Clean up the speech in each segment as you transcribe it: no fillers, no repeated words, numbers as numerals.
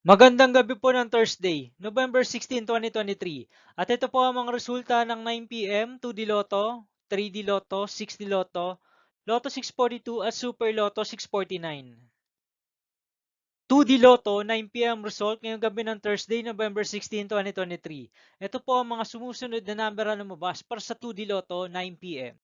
Magandang gabi po ng Thursday, November 16, 2023. At ito po ang mga resulta ng 9 p.m. 2D Lotto, 3D Lotto, 6D Lotto, Lotto 642 at Super Lotto 649. 2D Lotto, 9 p.m. result ngayong gabi ng Thursday, November 16, 2023. Ito po ang mga sumusunod na number na lumabas para sa 2D Lotto, 9 p.m.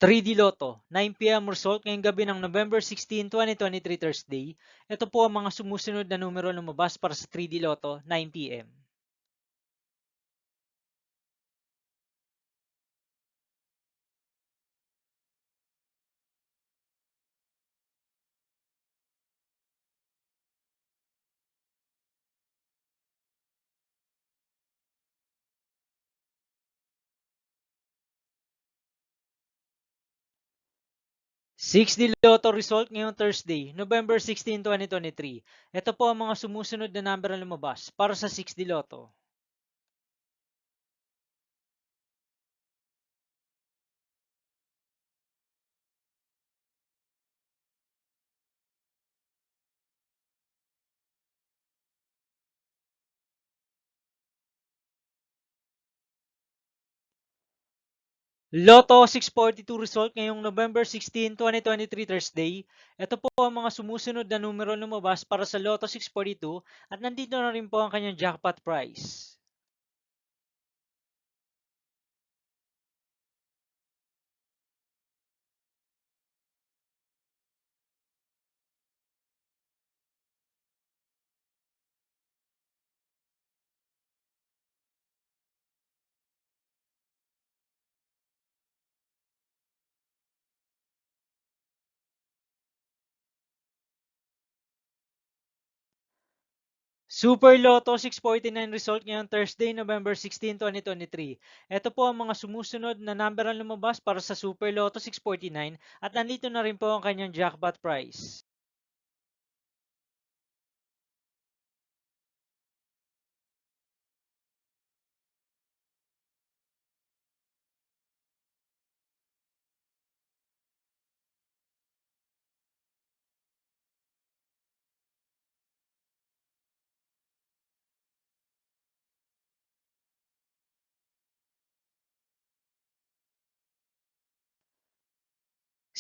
3D Lotto, 9 p.m. result ngayong gabi ng November 16, 2023 Thursday. Ito po ang mga sumusunod na numero lumabas para sa 3D Lotto, 9 p.m. 6D Lotto result ngayong Thursday, November 16, 2023. Ito po ang mga sumusunod na number na lumabas para sa 6D Lotto. 'Lotto 642 result ngayong November 16, 2023 Thursday. Ito po ang mga sumusunod na numero lumabas para sa Lotto 642 at nandito na rin po ang kanyang jackpot prize. Super Lotto 649 result ngayong Thursday, November 16, 2023. Ito po ang mga sumusunod na number ang lumabas para sa Super Lotto 649 at nandito na rin po ang kanyang jackpot prize.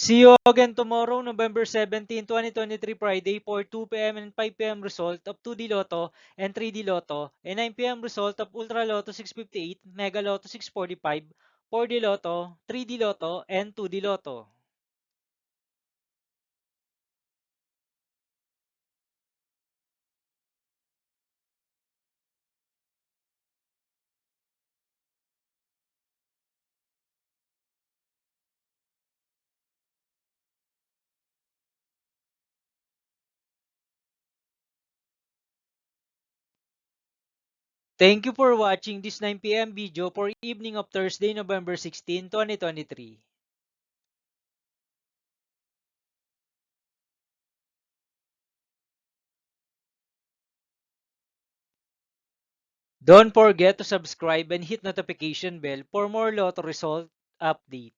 See you again tomorrow, November 17, 2023, Friday for 2 p.m. and 5 p.m. result of 2D Lotto and 3D Lotto and 9 p.m. result of Ultra Lotto 658, Mega Lotto 645, 4D Lotto, 3D Lotto, and 2D Lotto. Thank you for watching this 9 p.m. video for evening of Thursday, November 16, 2023. Don't forget to subscribe and hit notification bell for more Lotto result update.